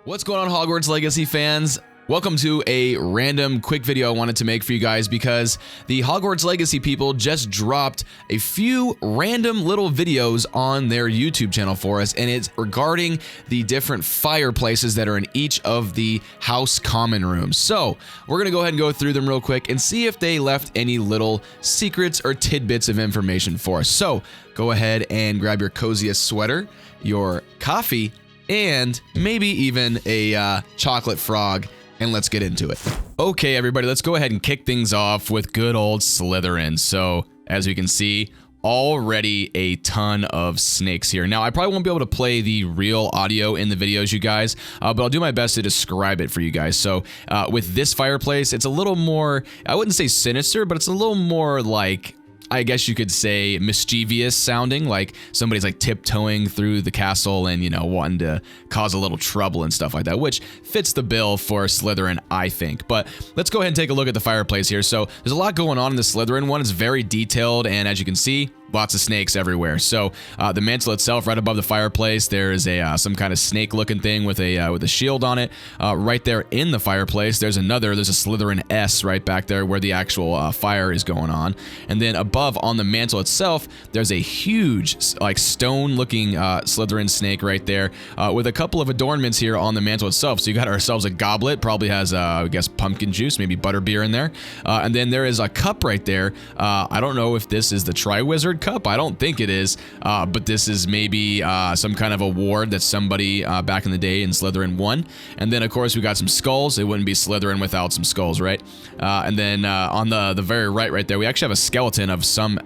What's going on, Hogwarts Legacy fans? Welcome to a random quick video I wanted to make for you guys because the Hogwarts Legacy people just dropped a few random little videos on their YouTube channel for us, and it's regarding the different fireplaces that are in each of the house common rooms. So we're gonna go ahead and go through them real quick and see if they left any little secrets or tidbits of information for us. So go ahead and grab your coziest sweater, your coffee, and maybe even a chocolate frog, and let's get into it. Okay, everybody, let's go ahead and kick things off with good old Slytherin. So, as you can see, already a ton of snakes here. Now, I probably won't be able to play the real audio in the videos, you guys, but I'll do my best to describe it for you guys. So, with this fireplace, it's a little more, I wouldn't say sinister, but it's a little more like, I guess you could say, mischievous sounding, like somebody's like tiptoeing through the castle and, you know, wanting to cause a little trouble and stuff like that, which fits the bill for Slytherin, I think. But let's go ahead and take a look at the fireplace here. So there's a lot going on in the Slytherin one. It's very detailed, and as you can see, lots of snakes everywhere. So the mantle itself, right above the fireplace, there is a some kind of snake-looking thing with a shield on it. Right there in the fireplace, there's a Slytherin S right back there where the actual fire is going on. And then above on the mantle itself, there's a huge, like, stone-looking Slytherin snake right there with a couple of adornments here on the mantle itself. So you got ourselves a goblet, probably has I guess pumpkin juice, maybe butterbeer in there. And then there is a cup right there. I don't know if this is the Triwizard Cup. I don't think it is, but this is maybe some kind of award that somebody back in the day in Slytherin won. And then, of course, we got some skulls. It wouldn't be Slytherin without some skulls, right? And then on the very right there, we actually have a skeleton of some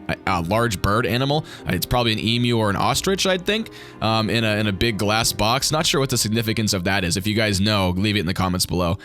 large bird animal. It's probably an emu or an ostrich, I think, in a big glass box. Not sure what the significance of that is. If you guys know, leave it in the comments below.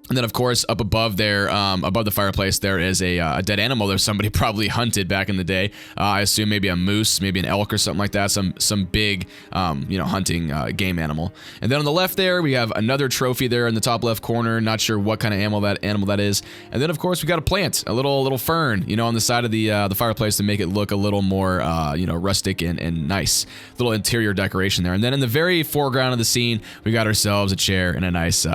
And then, of course, up above there, above the fireplace, there is a dead animal that somebody probably hunted back in the day. I assume maybe a moose, maybe an elk or something like that. Some big, you know, hunting game animal. And then on the left there, we have another trophy there in the top left corner. Not sure what kind of animal that is. And then, of course, we got a plant, a little fern, you know, on the side of the fireplace to make it look a little more, you know, rustic and nice. Little interior decoration there. And then in the very foreground of the scene, we got ourselves a chair and a nice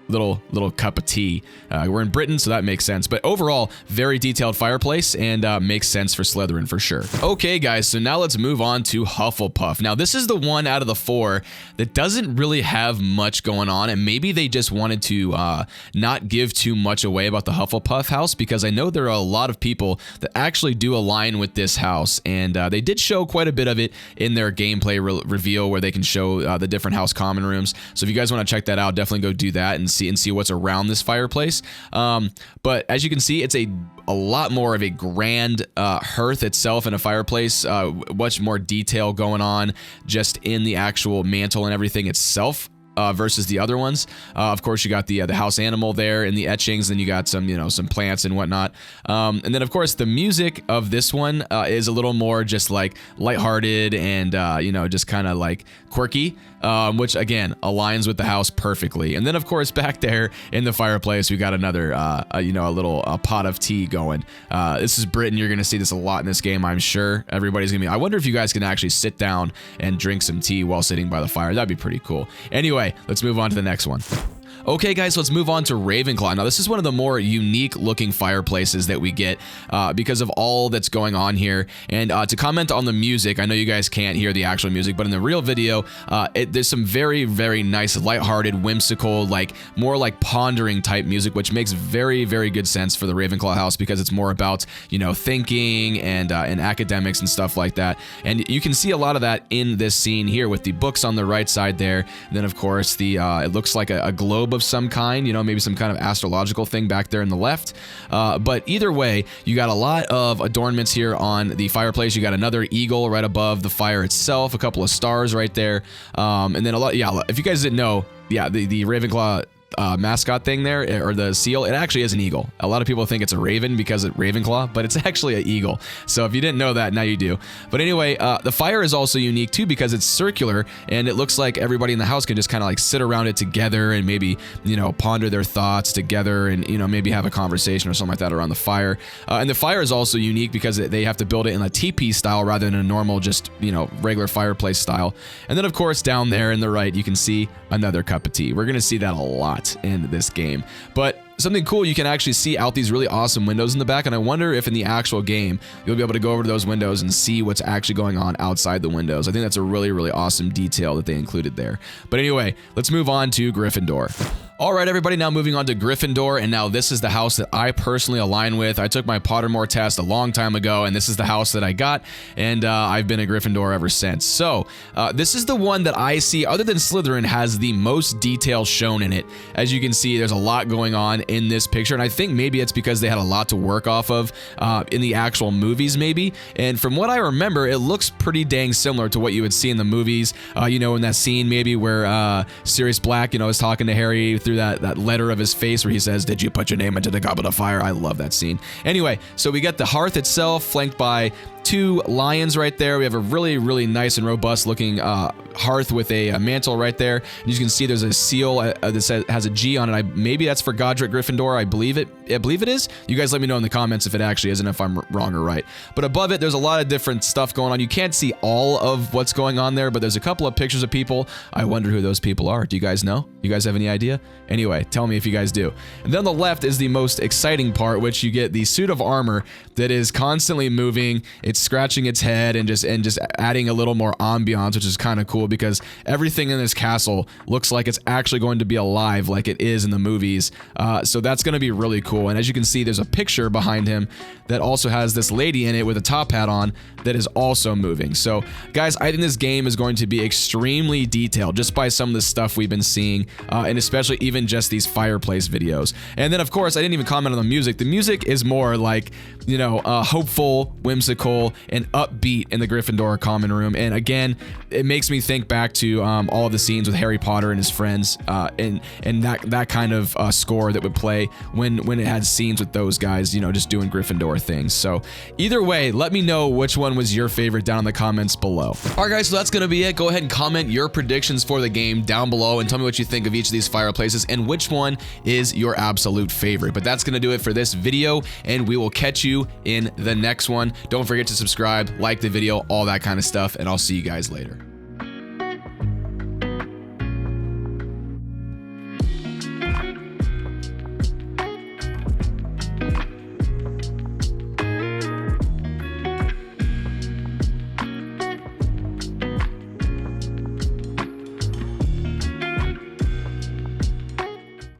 little cup of tea. We're in Britain, so that makes sense. But overall, very detailed fireplace, and makes sense for Slytherin for sure. Okay, guys, so now let's move on to Hufflepuff. Now, this is the one out of the four that doesn't really have much going on, and maybe they just wanted to not give too much away about the Hufflepuff house, because I know there are a lot of people that actually do align with this house, and they did show quite a bit of it in their gameplay reveal where they can show the different house common rooms. So if you guys want to check that out, definitely go do that and see what's around this fireplace. But as you can see, it's a lot more of a grand hearth itself in a fireplace, much more detail going on just in the actual mantle and everything itself. Versus the other ones. Of course, you got the house animal there in the etchings, then you got some, you know, some plants and whatnot. And then, of course, the music of this one is a little more just like lighthearted and, you know, just kind of like quirky, which again aligns with the house perfectly. And then, of course, back there in the fireplace, we got another, you know, a little pot of tea going. This is Britain. You're going to see this a lot in this game, I'm sure. Everybody's going to be, I wonder if you guys can actually sit down and drink some tea while sitting by the fire. That'd be pretty cool. Anyway, let's move on to the next one. Okay, guys, so let's move on to Ravenclaw. Now, this is one of the more unique-looking fireplaces that we get because of all that's going on here. And to comment on the music, I know you guys can't hear the actual music, but in the real video, there's some very, very nice, lighthearted, whimsical, like more like pondering type music, which makes very, very good sense for the Ravenclaw house because it's more about, you know, thinking and academics and stuff like that. And you can see a lot of that in this scene here with the books on the right side there. And then, of course, the it looks like a globe of some kind, you know, maybe some kind of astrological thing back there in the left. But either way, you got a lot of adornments here on the fireplace. You got another eagle right above the fire itself, a couple of stars right there. And then a lot, yeah, if you guys didn't know, yeah, the Ravenclaw mascot thing there, or the seal, it actually is an eagle. A lot of people think it's a raven because it's Ravenclaw, but it's actually an eagle. So if you didn't know that, now you do. But anyway, the fire is also unique too because it's circular, and it looks like everybody in the house can just kind of like sit around it together and maybe, you know, ponder their thoughts together and, you know, maybe have a conversation or something like that around the fire. And the fire is also unique because they have to build it in a teepee style rather than a normal, just, you know, regular fireplace style. And then of course down there in the right, you can see another cup of tea. We're going to see that a lot in this game. But something cool, you can actually see out these really awesome windows in the back, and I wonder if in the actual game you'll be able to go over to those windows and see what's actually going on outside the windows. I think that's a really, really awesome detail that they included there. But anyway, let's move on to Gryffindor. All right, everybody, now moving on to Gryffindor, and now this is the house that I personally align with. I took my Pottermore test a long time ago, and this is the house that I got, and I've been a Gryffindor ever since. So, this is the one that I see, other than Slytherin, has the most detail shown in it. As you can see, there's a lot going on in this picture, and I think maybe it's because they had a lot to work off of in the actual movies, maybe. And from what I remember, it looks pretty dang similar to what you would see in the movies. You know, in that scene maybe where Sirius Black, you know, is talking to Harry through that letter of his face where he says, "Did you put your name into the goblet of fire?" I love that scene. Anyway, so we get the hearth itself flanked by two lions right there. We have a really, really nice and robust looking hearth with a mantle right there. And you can see there's a seal that has a G on it. Maybe that's for Godric Gryffindor. I believe it is. You guys let me know in the comments if it actually is and if I'm wrong or right. But above it, there's a lot of different stuff going on. You can't see all of what's going on there, but there's a couple of pictures of people. I wonder who those people are. Do you guys know? You guys have any idea? Anyway, tell me if you guys do. And then on the left is the most exciting part, which you get the suit of armor that is constantly moving. It's scratching its head and just adding a little more ambiance, which is kind of cool because everything in this castle looks like it's actually going to be alive like it is in the movies. So that's going to be really cool. And as you can see, there's a picture behind him that also has this lady in it with a top hat on that is also moving. So guys, I think this game is going to be extremely detailed just by some of the stuff we've been seeing, and especially even just these fireplace videos. And then of course, I didn't even comment on the music. The music is more like, you know, hopeful, whimsical, and upbeat in the Gryffindor common room. And again, it makes me think back to all of the scenes with Harry Potter and his friends, and that kind of score that would play when it had scenes with those guys, you know, just doing Gryffindor things. So either way, let me know which one was your favorite down in the comments below. All right, guys, so that's gonna be it. Go ahead and comment your predictions for the game down below and tell me what you think of each of these fireplaces and which one is your absolute favorite. But that's gonna do it for this video, and we will catch you in the next one. Don't forget to subscribe, like the video, all that kind of stuff, and I'll see you guys later.